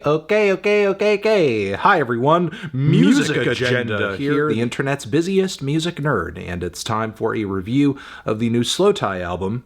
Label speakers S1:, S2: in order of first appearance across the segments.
S1: Okay. Hi, everyone. Music Agenda here, the internet's busiest music nerd, and it's time for a review of the new SLOWTHAI album,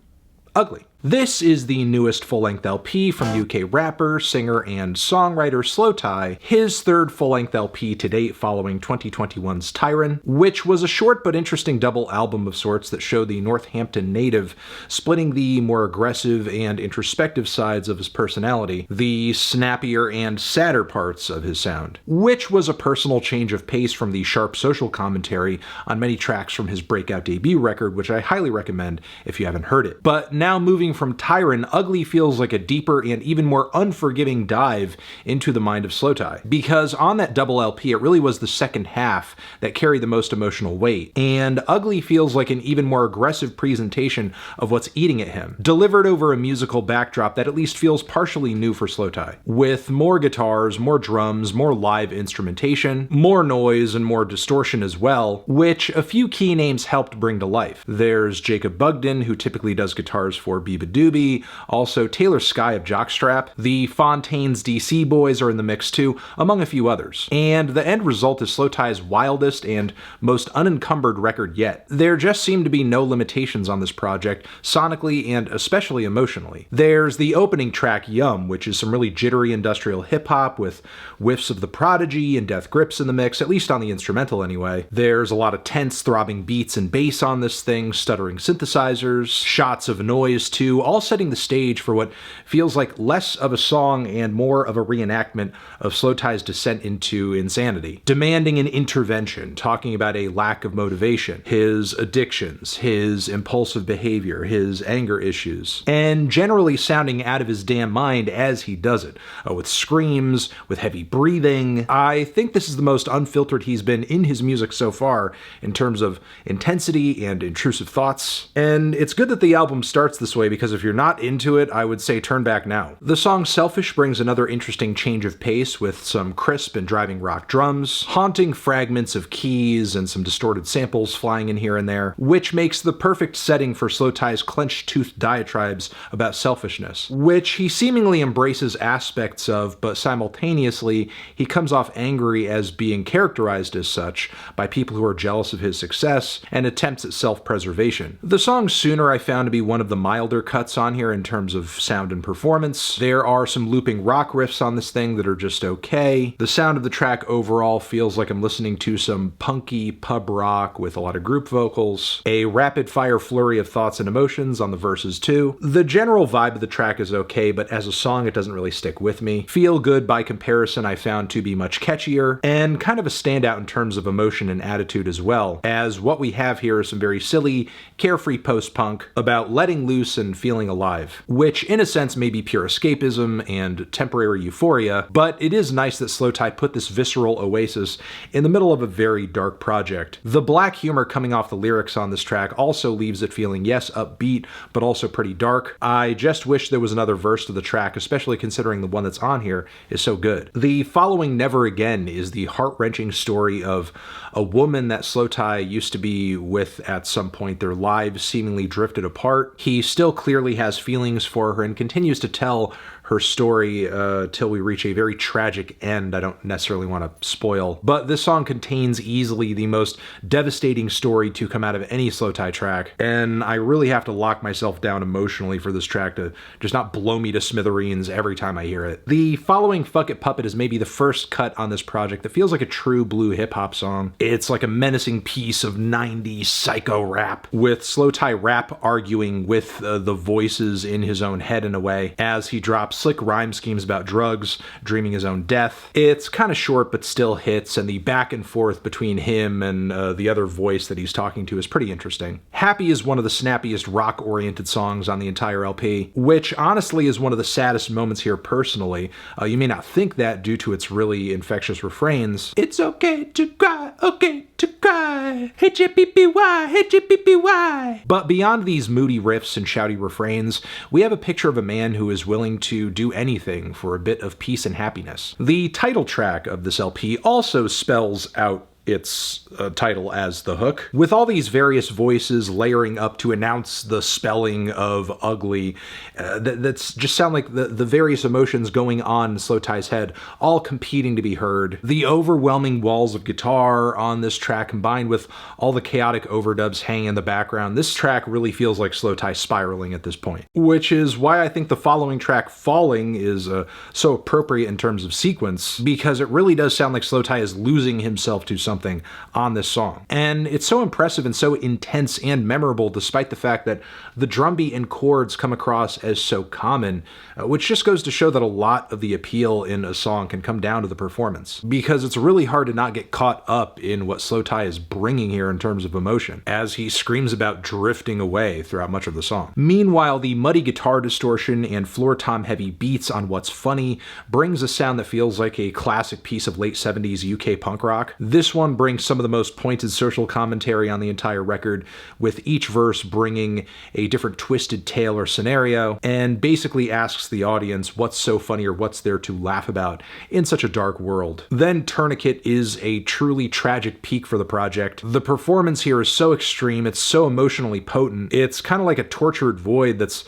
S1: Ugly. This is the newest full-length LP from UK rapper, singer, and songwriter SLOWTHAI, his third full-length LP to date following 2021's Tyran, which was a short but interesting double album of sorts that showed the Northampton native splitting the more aggressive and introspective sides of his personality, the snappier and sadder parts of his sound, which was a personal change of pace from the sharp social commentary on many tracks from his breakout debut record, which I highly recommend if you haven't heard it. But now moving from Tyran, Ugly feels like a deeper and even more unforgiving dive into the mind of SLOWTHAI. Because on that double LP, it really was the second half that carried the most emotional weight, and Ugly feels like an even more aggressive presentation of what's eating at him, delivered over a musical backdrop that at least feels partially new for SLOWTHAI, with more guitars, more drums, more live instrumentation, more noise, and more distortion as well, which a few key names helped bring to life. There's Jacob Bugden, who typically does guitars for Biba Doobie, also Taylor Sky of Jockstrap, the Fontaines DC Boys are in the mix too, among a few others. And the end result is SLOWTHAI's wildest and most unencumbered record yet. There just seem to be no limitations on this project, sonically and especially emotionally. There's the opening track, Yum, which is some really jittery industrial hip-hop with whiffs of The Prodigy and Death Grips in the mix, at least on the instrumental anyway. There's a lot of tense, throbbing beats and bass on this thing, stuttering synthesizers, shots of noise too, all setting the stage for what feels like less of a song and more of a reenactment of SLOWTHAI's descent into insanity, demanding an intervention, talking about a lack of motivation, his addictions, his impulsive behavior, his anger issues, and generally sounding out of his damn mind as he does it, with screams, with heavy breathing. I think this is the most unfiltered he's been in his music so far in terms of intensity and intrusive thoughts, and it's good that the album starts this way because if you're not into it, I would say turn back now. The song Selfish brings another interesting change of pace with some crisp and driving rock drums, haunting fragments of keys and some distorted samples flying in here and there, which makes the perfect setting for SLOWTHAI's clenched-toothed diatribes about selfishness, which he seemingly embraces aspects of, but simultaneously he comes off angry as being characterized as such by people who are jealous of his success and attempts at self-preservation. The song Sooner I found to be one of the milder cuts on here in terms of sound and performance. There are some looping rock riffs on this thing that are just okay. The sound of the track overall feels like I'm listening to some punky pub rock with a lot of group vocals, a rapid-fire flurry of thoughts and emotions on the verses too. The general vibe of the track is okay, but as a song it doesn't really stick with me. Feel Good by comparison I found to be much catchier, and kind of a standout in terms of emotion and attitude as well, as what we have here is some very silly, carefree post-punk about letting loose and feeling alive, which in a sense may be pure escapism and temporary euphoria, but it is nice that SLOWTHAI put this visceral oasis in the middle of a very dark project. The black humor coming off the lyrics on this track also leaves it feeling, yes, upbeat, but also pretty dark. I just wish there was another verse to the track, especially considering the one that's on here is so good. The following Never Again is the heart-wrenching story of a woman that SLOWTHAI used to be with at some point. Their lives seemingly drifted apart. He still clearly has feelings for her and continues to tell her story till we reach a very tragic end. I don't necessarily want to spoil, but this song contains easily the most devastating story to come out of any SLOWTHAI track, and I really have to lock myself down emotionally for this track to just not blow me to smithereens every time I hear it. The following Fuck It Puppet is maybe the first cut on this project that feels like a true blue hip-hop song. It's like a menacing piece of 90s psycho rap, with SLOWTHAI rap arguing with the voices in his own head in a way, as he drops slick rhyme schemes about drugs, dreaming his own death. It's kind of short but still hits, and the back and forth between him and the other voice that he's talking to is pretty interesting. Happy is one of the snappiest rock-oriented songs on the entire LP, which honestly is one of the saddest moments here personally. You may not think that due to its really infectious refrains. It's okay to cry, okay to cry, H-A-P-P-Y, H-A-P-P-Y. But beyond these moody riffs and shouty refrains, we have a picture of a man who is willing to do anything for a bit of peace and happiness. The title track of this LP also spells out its title as the hook. With all these various voices layering up to announce the spelling of ugly, that's just sound like the various emotions going on in SLOWTHAI's head, all competing to be heard. The overwhelming walls of guitar on this track, combined with all the chaotic overdubs hanging in the background, this track really feels like SLOWTHAI spiraling at this point. Which is why I think the following track, Falling, is so appropriate in terms of sequence, because it really does sound like SLOWTHAI is losing himself to something on this song. And it's so impressive and so intense and memorable, despite the fact that the drum beat and chords come across as so common, which just goes to show that a lot of the appeal in a song can come down to the performance, because it's really hard to not get caught up in what SLOWTHAI is bringing here in terms of emotion, as he screams about drifting away throughout much of the song. Meanwhile, the muddy guitar distortion and floor tom heavy beats on What's Funny brings a sound that feels like a classic piece of late 70s UK punk rock. This one brings some of the most pointed social commentary on the entire record, with each verse bringing a different twisted tale or scenario, and basically asks the audience what's so funny or what's there to laugh about in such a dark world. Then Tourniquet is a truly tragic peak for the project. The performance here is so extreme, it's so emotionally potent, it's kind of like a tortured void that's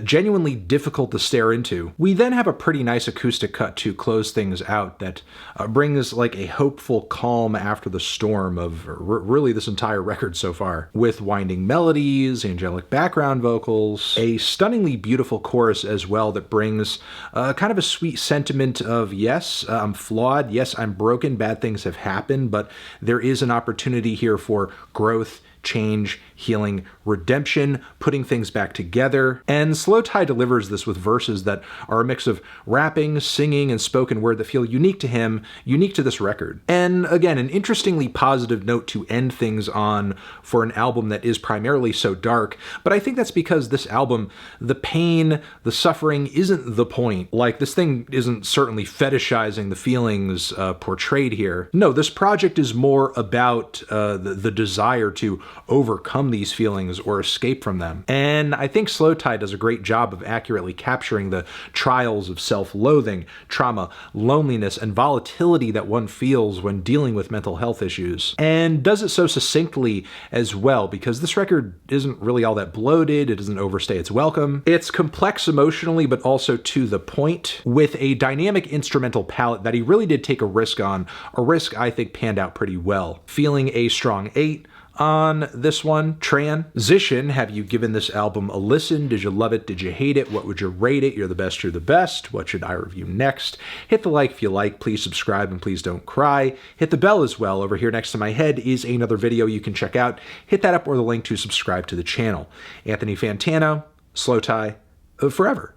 S1: genuinely difficult to stare into. We then have a pretty nice acoustic cut to close things out that brings like a hopeful calm after the storm of really this entire record so far, with winding melodies, angelic background vocals, a stunningly beautiful chorus as well that brings kind of a sweet sentiment of, yes, I'm flawed, yes, I'm broken, bad things have happened, but there is an opportunity here for growth, change, healing, redemption, putting things back together. And SLOWTHAI delivers this with verses that are a mix of rapping, singing, and spoken word that feel unique to him, unique to this record. And again, an interestingly positive note to end things on for an album that is primarily so dark, but I think that's because this album, the pain, the suffering isn't the point. Like, this thing isn't certainly fetishizing the feelings portrayed here. No, this project is more about the desire to overcome these feelings or escape from them. And I think SLOWTHAI does a great job of accurately capturing the trials of self-loathing, trauma, loneliness, and volatility that one feels when dealing with mental health issues. And does it so succinctly as well, because this record isn't really all that bloated, it doesn't overstay its welcome. It's complex emotionally, but also to the point, with a dynamic instrumental palette that he really did take a risk on, a risk I think panned out pretty well. Feeling a strong 8 on this one. Transition, have you given this album a listen? Did you love it? Did you hate it? What would you rate it? You're the best, you're the best. What should I review next? Hit the like if you like, please subscribe, and please don't cry. Hit the bell as well. Over here next to my head is another video you can check out. Hit that up or the link to subscribe to the channel. Anthony Fantano, SLOWTHAI, forever.